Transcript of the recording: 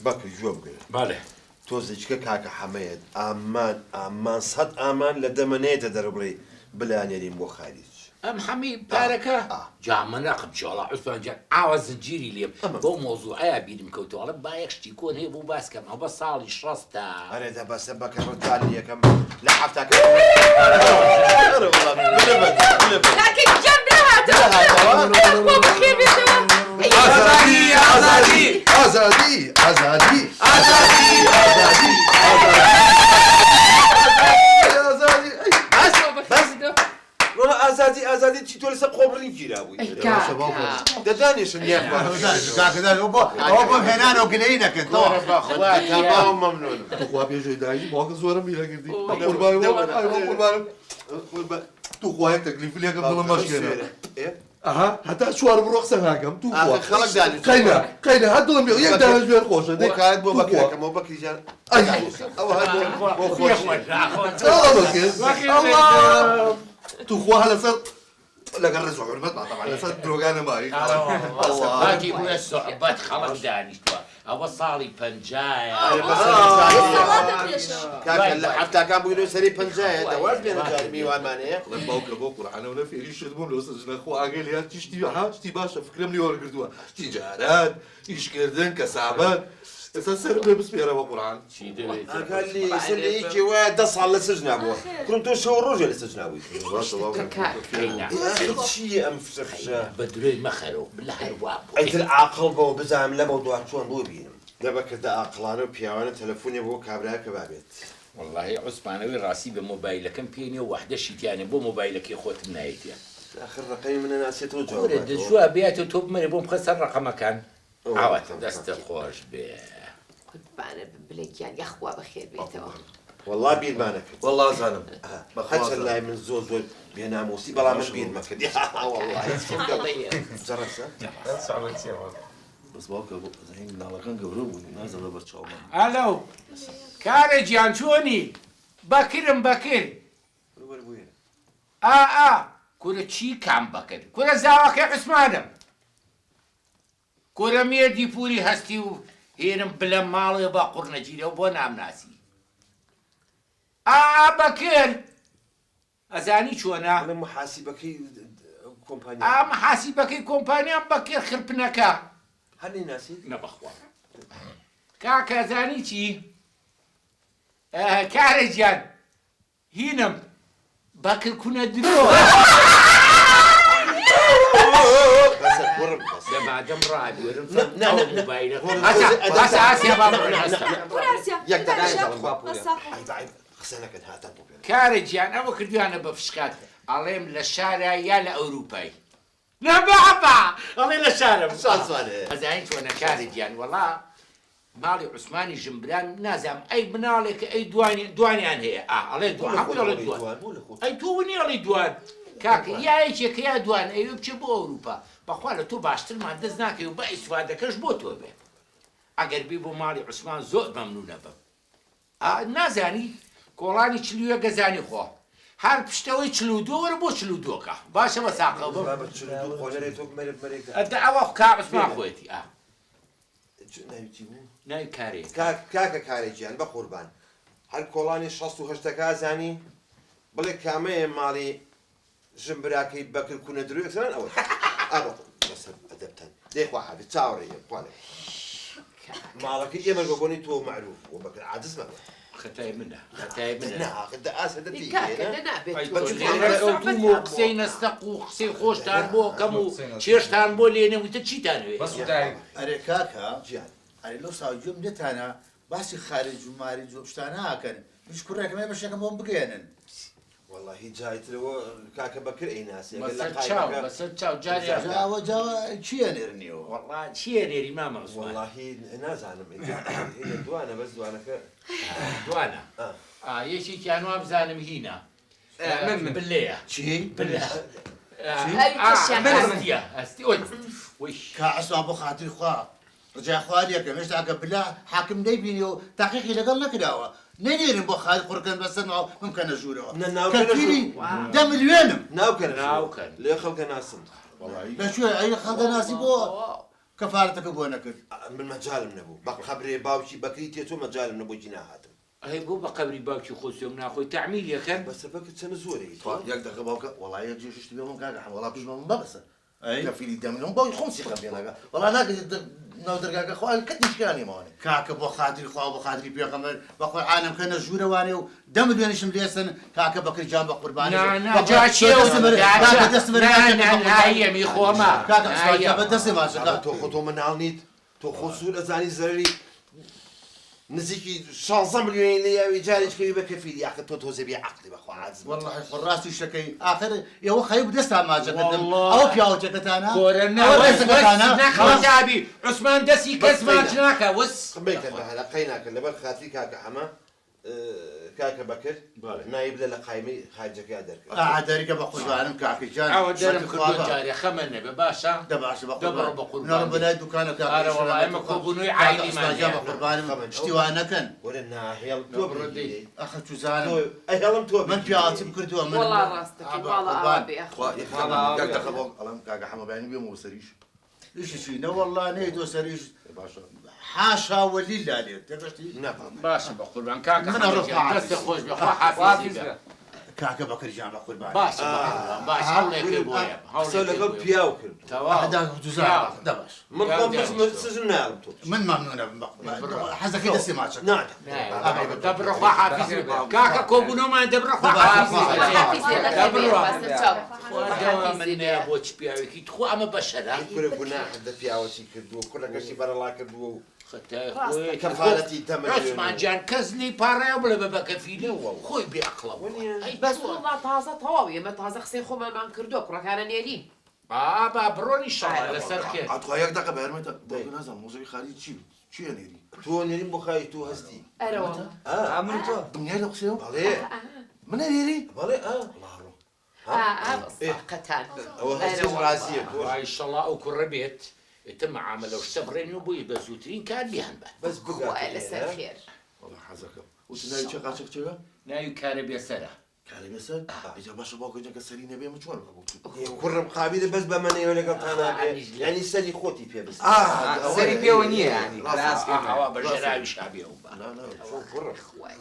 بەکە گوێ بگرە بەڵێ تۆزێککە کاکە حەمەیەت ئامان سەد ئامان لە دەمەنێتە دەربڕی بلانێنین بۆ خالیج ئەم هەمی پارەکە جامە نەقم چۆڵە عوسمان جان ئاوا زنجیری لێم بۆ مۆزوعەیە بیرم کەوتوڵە با یەکشتی کۆن هەیە بۆ باسکەم ئەوە ساڵی شڕستە ئەرێدا بەسە بەکە ڕۆتانی یەکەم لە حەفتاکە آزادی آزادی آزادی آزادی ئازادی ئازادی چی تۆ لەسەر خۆبڕین گیرا بووی دەدانێشم یان ئەوە بۆ هێنانەوە گلەی نەکەن تەواو مەمنونم توخوا پێشۆی داگی باوکە زۆرم بیرەگردی قوربانم تو خوایەک تەکلیفی لێکم دڵم مەشکێنە ئەها هەتا چوار بڕۆ قسە ناکەم تو خەڵک دانی قەینە هەر دڵم بێ یەک دانە ژێر خۆشە بۆ کارت بۆ بەکەکەمەوە بەکریجان ئەوە بۆ خۆشی توخوا لەسەر لەگەڵ ڕێز و حورمەت طبعا لەسەر درۆگانە ماری باقی بووە سوحبەت خەڵک دانیشتووە ئەوە ساڵی پەنجایە کاکە لە حەفتاکان بووینەوە سەری پەنجایە دەواز بێنە جاری میوانمانەیە باوکە بۆ قورعانە لە فێری شت بووم لە سەجنە خۆ ئاگەی لێ تیشتی باشە فکرم لێ وەرگردووە تیجارەت ئیشکردن کەسابەت ئێستا سەر بێ بسپێرەوە قورعان چی دەوێت ئەکەلی سەرەیەکی وایە 10 ساڵ لە سەجنا بووە کوڕم تۆ شەو ڕۆژێ لە سەجنا بووی چییە ئەم فشە بە درۆی مەخەرەوە بلە هەروە ئەیتر عاقڵ بەوە بزانم لەمە دووار چۆن بۆ بینم دەبەکەدا ئاقڵانە و پیاوانە تەلەفۆنێ بۆ کابراکە بابێت واللهی عوسمانەوەی ڕاستی بە مۆبایلەکەم پێنیە و وەحدە شیتیانێ بۆ مۆبایلەکەی خۆتم نایەتە آخر ڕقەی منە ناسێتەوە جوورە دەجووە بێتە تۆ بمەرێ بۆم خە سەر ڕقەمەکان ئاواتە دەستە خۆش بێ قوربانە بلێکیان یەخوا بەخێر بێتەوە والله بیرمانە کرد والله زانم هەچەند لای من زۆر زۆر بێناموسی بەڵام من بیرمە کرد بەس باوکە زەهین ناڵەکان گەورە بوون نازەڵە بەرچاومان ئەلۆ کارە گیان چۆنی بەکرم بەکر کورە چی کام بەکرد کورە زاواکە قسمانم کورە مێردی پوری هەستی و هێرم بلە ماڵێ بە قوڕنەگیرەوە بۆ نامناسی بەکر ئەزانی چۆنە محاسیبەکەی کۆمپانیا محاسیبەکەی کۆمپانیان بەکر خرپنەکە هەنی ناسی نەبەخوا کاکە ئەزانی چی کارە گیان هینم بەکر کونە درۆ دەمادەم ڕابێرم کارە گیان ئەوە کردویانە بە فشکات ئەڵێم لە شارە یا لە ئەوروپای نەبابا ئەڵێ لە شارم ئەزانی چۆنە کاری گیان وەڵا ماڵی عوسمانی ژمبران نازام ئەی مناڵێکە ئەی دوانیان هەیە ئەڵێ دوان ئەی تۆ نیاڵی دوان کاکە یایەکێکە یا دوان ئەوێ بچێ بۆ ئەوروپا بەخوا لە تۆ باشترمان دەست ناکەی و بە ئیسفادەکەش بۆ تۆ بێ ئەگەر بی بۆ ماڵی عوسمان زۆر مەمنونە بم نازانی کۆڵانی چلووە گەزانی خۆ هەر پشتەوەی چلودۆ وەرە بۆ چلودۆکە باشە بە ساقە بم ئەوە کا عوسمان خۆیەتی ناوی کارێ کاکە کارێکیان بە قوربان هەر کۆڵانی 68 زانی بڵێ کامەیە ماڵی ژمبراکەی بەکر کوونە درۆیەکسان ئەوە بەسەر ئەدەبتەن دێخوا حەبی چاوەڕێ پڵێ ماڵەکە ئێمە بۆنی تۆ معروف و بەکر عاجز مەبە خەتای منە خەتای منە قسەی نەستەق و قسەی خۆشتان بۆ کەم و چێشتان بۆ لێنەوتە چیتانوێ ئەرێ کاکە ئەرێ لەو ساوجۆم دێتانە باسی خارج و ماری جۆبشتانە ئاکەن هیچ کوڕێکمە بەشەکەم بۆم بگەێنن والله هیچ جایترەوە کاکە بەکر ئەیناسی بەسەر چاو جاوە چییە نێرنیەوە وەڵا چییە نێری مامە واللهی نازانم دوانە بەس دوانەکە دوانە یەکێکیان وا بزانم هینە بلەیە چی؟ کا ئەسوان بۆ خاتری خوا ڕجای خواریەکەم هێشتا ئەگە بلا حاکم نەیبینی و تاقیقی لەگەڵ نەکراوە نەنێرم بۆ خالی قوڕکەن بەسەرەوە بمکەنە ژوورەوە کەفیری 10 ملیۆنم ناوکەن لێ خەڵکە ناسم لەکوێ ئەی خەڵکە ناسی بۆ کەفارەتەکە بۆ نەکرد من مەجالم نەبوو بە خەبرێ باوکی بەکری تێتۆ مەجالم نەبوو جینا هاتم ئەی بۆ بە قەبری باوکی خۆسیۆم ناخۆی تعمیل یەکەن بەسەر بەکرد چەند زۆری یەک دقیقە باوکە وەڵای یەک جێشتی بێ من کاکە وەڵا پژمە بەبەسە ئەی کەفیلی دەمنم بۆی خۆم سیخە بێنەکە وەڵا ناکە ناو دەرگاکە خۆ کەت نیشکانی ماوانێ کاکە بۆ خاتری خوا بۆ خاتری پێغەمبەر بەخۆی عالم کەنە ژوورەوانێ و دەم دوێنشم لێسن کاکە بەکرجان بە قوربانی نایەمی خۆمە کاکە بە دەستی ماشە تۆ خۆ تۆ مناڵ نیت تۆ خۆ سوور ئەزانی زەرری نزیکی 16 ملیۆنی لە یاوی جارێککەوی بە کەفیلی یاخە تۆ تۆزە بێ عەقلی بەخوا عەزم والله ڕاستی شەکەی ئاخر ئێوە خەیب دەستا ماجەکەدم ئەو پیاوەکەتانە نەخۆتابی عوسمان دەستی کەس ماچ ناکە وەس بێکەن بە هەلقەی ناکەن لەبەر خاتری کاکە ئەمە کاکە بەکرد نایب لە قایمەی خارجەکە دەرکەوت ئادەریکە بە قوربانم کاکەجان ئەوە دەرم کردو جارێ خەمە نەبێ باشە دەباشە بە دەبڕ بە قوربان بەلای دوکانە ئارە وەڵا ئێمە کۆبوونەوەی عینیمان بە قوربانم شتیوانەکەن وەرە ناهێڵ تۆ بڕدەی ئەخە چوزانم ئەهێڵم تۆ من پیاوەتی بکردووە من والله ڕاستەکەی واڵە ئەوە بێ یەک دقیقە باوک ئەڵام کاکە حەمەبانی بێم و سەریش ئیشی نە والله نەی دۆ سەریش باشە حاشا وەلیلا لێت تێگەشتی باشە بە قوربان کاکە من ئەڕۆ دەستە خۆش بخوا حافیزی بێ کاکە بەکرجان بە قوربانی باشە باش هەوڵێکی بۆیە قسە لەگەڵ پیاو کرد دەباش من خۆم سزم ناڵم تۆ من مەمنونە حەزەکەی دەستی ماچە نادە دەبڕخوا حافیزی کاکە کۆبوونەوەمان دەبڕخوا حافیزی بۆ چ پیاوێکی تخۆ ئەمە بەشەرە کورە گوناح دە پیاوەتی کردووە کوڕەکەشی بەرەڵا کردووە و کەفارەتی عوسمان جان کەس لی پاڕێ بڵێ بە بەکەفیلەوە خۆی بێعقڵە بەس وڵا تازە تەواو ئێمە تازە قسەی خۆمانمان کردو کوڕەکانە نێرین با بڕۆنی شەڵە لەسەر خێر ئەتخوا یەک دقیقە بەهرمێتە نازانم مۆزەوی خارجی چیە نێری تۆ نێریم بۆ خای تۆ هەستی ئەرەوە من تۆ دنیای لە قسەوە بەڵێ منە نێری بەڵێ قەتان ئەوە هەستی ڕازیە تۆ ئایشەڵا ئەو کوڕە بێت ئێتە مەعاملە و شتە بڕێن و بووی بە زووترین کار بیان بە بەس وایە لەسەر خێر حەزەکەم وتناوی چه قاچەق چێوە ناوی کارە بێسەرە کارە بێسەر ئەجا باشە باوکەجەکە سەری نەبێ من چۆن کوڕم قابلە بەس بە منەوە لەگەڵ تانابێ ینی سەری خۆتی پێ بست سەری پێوە نییە ینی ئەوە بەژێراوی شابێەوە بە کوڕم خوای